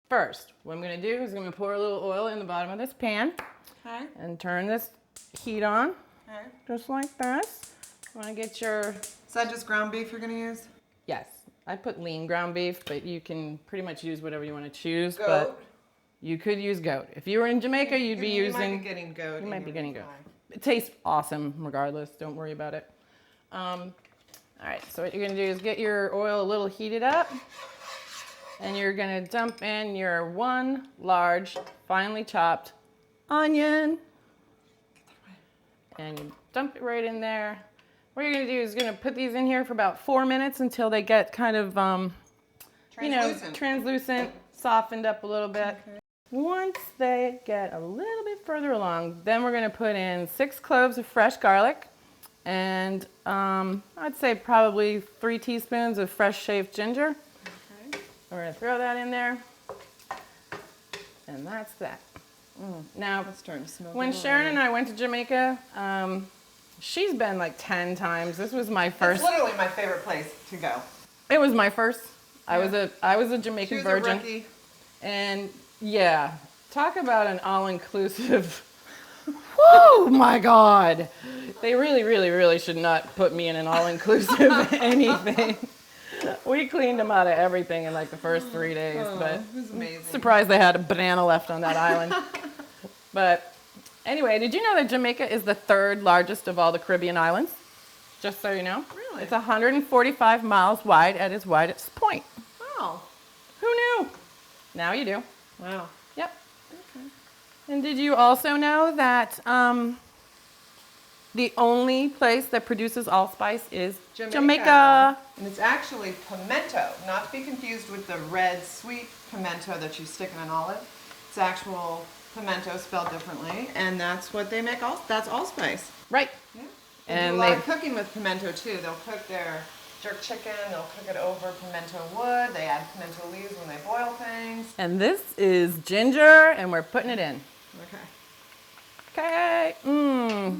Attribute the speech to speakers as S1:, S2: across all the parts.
S1: First, what I'm going to do is I'm going to pour a little oil in the bottom of this pan.
S2: Okay.
S1: And turn this heat on.
S2: Okay.
S1: Just like this. Want to get your...
S2: Is that just ground beef you're going to use?
S1: Yes. I put lean ground beef, but you can pretty much use whatever you want to choose.
S2: Goat.
S1: But you could use goat. If you were in Jamaica, you'd be using...
S2: You might be getting goat.
S1: You might be getting goat. It tastes awesome regardless. Don't worry about it. All right, so what you're going to do is get your oil a little heated up. And you're going to dump in your one large, finely chopped onion. And you dump it right in there. What you're going to do is going to put these in here for about 4 minutes until they get kind of, translucent, softened up a little bit. Okay. Once they get a little bit further along, then we're going to put in 6 cloves of fresh garlic and I'd say probably 3 teaspoons of fresh shaved ginger. Okay. We're going to throw that in there. And that's that. Now, when Sharon and I went to Jamaica, she's been like 10 times. This was my first.
S2: It's literally my favorite place to go.
S1: It was my first.
S2: Yeah.
S1: I was a Jamaican virgin.
S2: A rookie.
S1: And yeah, talk about an all-inclusive. Whoa, my God. They really, really, really should not put me in an all-inclusive anything. We cleaned them out of everything in like the first 3 days, but
S2: it was amazing.
S1: Surprised they had a banana left on that island. But anyway, did you know that Jamaica is the 3rd largest of all the Caribbean islands? Just so you know.
S2: Really?
S1: It's 145 miles wide at its widest point.
S2: Wow.
S1: Who knew? Now you do.
S2: Wow.
S1: Yep.
S2: Okay.
S1: And did you also know that the only place that produces allspice is Jamaica?
S2: And it's actually pimento, not to be confused with the red sweet pimento that you stick in an olive. It's actual pimento spelled differently, and that's what they make. That's allspice.
S1: Right.
S2: Yeah.
S1: And
S2: do a lot of cooking with pimento too. They'll cook their jerk chicken. They'll cook it over pimento wood. They add pimento leaves when they boil things.
S1: And this is ginger, and we're putting it in.
S2: Okay.
S1: Okay.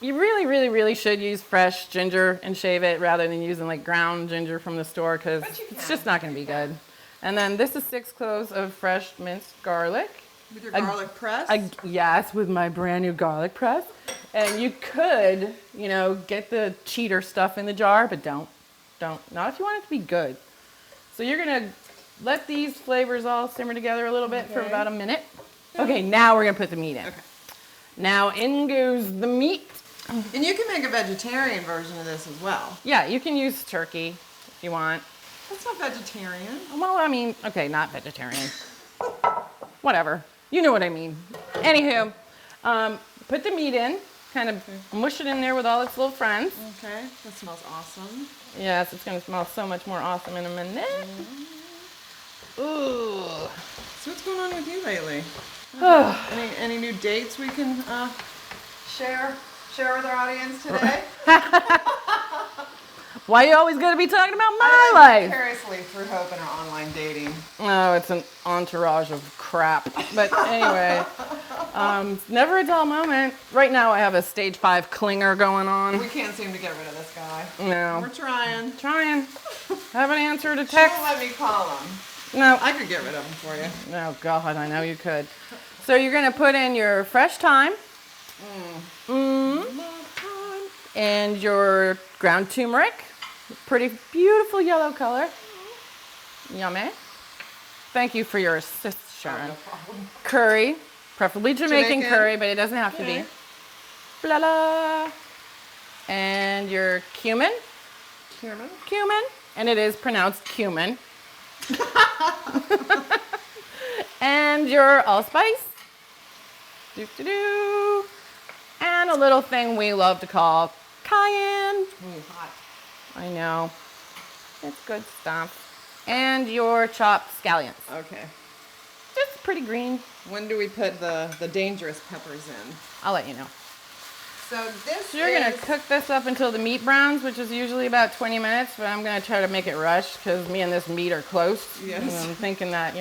S1: You really, really, really should use fresh ginger and shave it rather than using like ground ginger from the store because it's just not going to be good. And then this is 6 cloves of fresh minced garlic.
S2: With your garlic press?
S1: Yes, with my brand new garlic press. And you could, get the cheater stuff in the jar, but don't. Not if you want it to be good. So you're going to let these flavors all simmer together a little bit for about a minute. Okay, now we're going to put the meat in. Okay. Now in goes the meat.
S2: And you can make a vegetarian version of this as well.
S1: Yeah, you can use turkey if you want.
S2: That's not vegetarian.
S1: Well, I mean, okay, not vegetarian. Whatever. You know what I mean. Anywho, put the meat in, kind of mush it in there with all its little friends.
S2: Okay, that smells awesome.
S1: Yes, it's going to smell so much more awesome in a minute. Ooh.
S2: So what's going on with you lately? Any new dates we can share with our audience today?
S1: Why you always got to be talking about my life?
S2: Vicariously through Hope and our online dating.
S1: Oh, it's an entourage of crap. But anyway, never a dull moment. Right now I have a stage 5 clinger going on.
S2: We can't seem to get rid of this guy.
S1: No.
S2: We're trying.
S1: Haven't answered a
S2: She
S1: text.
S2: won't let me call him.
S1: No.
S2: I could get rid of him for you.
S1: Oh, God, I know you could. So you're going to put in your fresh thyme. And your ground turmeric. Pretty beautiful yellow color. Yummy. Thank you for your assist, Sharon.
S2: No problem.
S1: Curry, preferably Jamaican curry, but it doesn't have to be. Blah, blah. And your cumin. Cumin. And it is pronounced cumin. And your allspice. Doo-doo-doo. And a little thing we love to call cayenne.
S2: Ooh, hot.
S1: I know. It's good stuff. And your chopped scallions.
S2: Okay.
S1: Just pretty green.
S2: When do we put the dangerous peppers in?
S1: I'll let you know.
S2: So
S1: you're going to cook this up until the meat browns, which is usually about 20 minutes, but I'm going to try to make it rush because me and this meat are close.
S2: Yes.
S1: And I'm thinking that,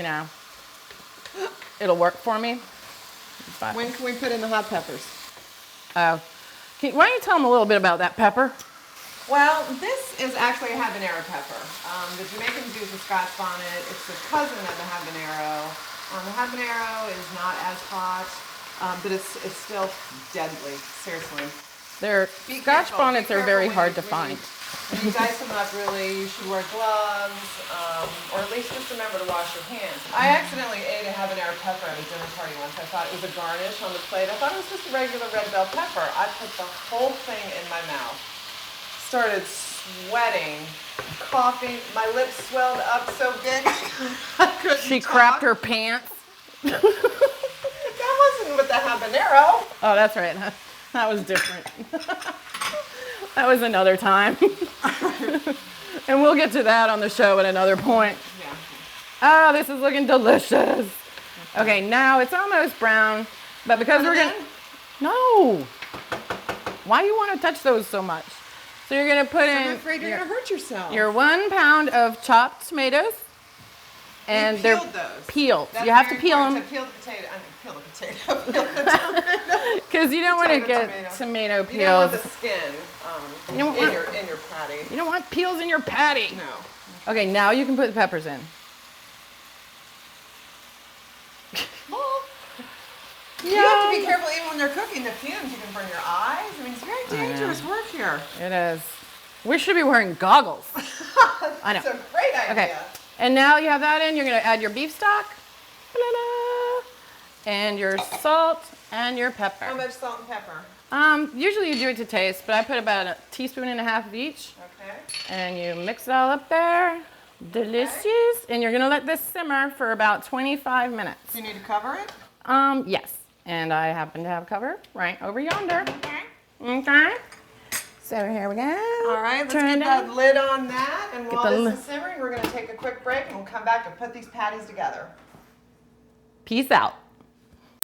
S1: it'll work for me. But
S2: when can we put in the hot peppers?
S1: why don't you tell them a little bit about that pepper?
S2: Well, this is actually a habanero pepper. The Jamaicans use the Scotch bonnet. It's the cousin of the habanero. habanero is not as hot, but it's still deadly. Seriously.
S1: Their
S2: Be
S1: Scotch
S2: careful.
S1: bonnets
S2: Be
S1: are very
S2: careful
S1: hard to
S2: when
S1: find.
S2: When you dice them up, really, you should wear gloves, or at least just remember to wash your hands. I accidentally ate a habanero pepper at a dinner party once. I thought it was a garnish on the plate. I thought it was just a regular red bell pepper. I put the whole thing in my mouth, started sweating, coughing. My lips swelled up so big I couldn't
S1: She
S2: talk.
S1: crapped her pants.
S2: That wasn't with the habanero.
S1: Oh, that's right. That was different. That was another time. And we'll get to that on the show at another point.
S2: Yeah.
S1: Oh, this is looking delicious. Okay, now it's almost brown, but because we're gonna... No! Why do you want to touch those so much? So you're gonna put
S2: I'm
S1: in
S2: afraid you're gonna hurt yourself.
S1: your 1 pound of chopped tomatoes. And
S2: peeled
S1: they're
S2: those.
S1: peeled.
S2: That's
S1: You have to
S2: very
S1: peel
S2: important
S1: them.
S2: to peel the potato. I mean, peel the potato. Peel the tomato.
S1: Because you don't want to
S2: Potato,
S1: get
S2: tomato.
S1: tomato
S2: You don't want
S1: peels.
S2: the skin
S1: You don't want-
S2: in your patty.
S1: You don't want peels in your patty.
S2: No.
S1: Okay, now you can put the peppers in.
S2: You have to be careful even when they're cooking. The fumes, you can burn your eyes. I mean, it's very
S1: know.
S2: dangerous work here.
S1: It is. We should be wearing goggles. I know.
S2: It's a great idea.
S1: Okay. And now you have that in, you're going to add your beef stock. Ta-da! And your salt and your pepper.
S2: How much salt and pepper?
S1: Usually you do it to taste, but I put about 1.5 teaspoons of each.
S2: Okay.
S1: And you mix it all up there. Delicious. And you're going to let this simmer for about 25 minutes.
S2: Do you need to cover it?
S1: Yes. And I happen to have cover right over yonder.
S2: Okay.
S1: Okay. So here we go.
S2: All right, let's
S1: Turn
S2: get
S1: it
S2: that
S1: down.
S2: lid on that. And while
S1: the
S2: this
S1: li-
S2: is simmering, we're going to take a quick break and we'll come back and put these patties together.
S1: Peace out.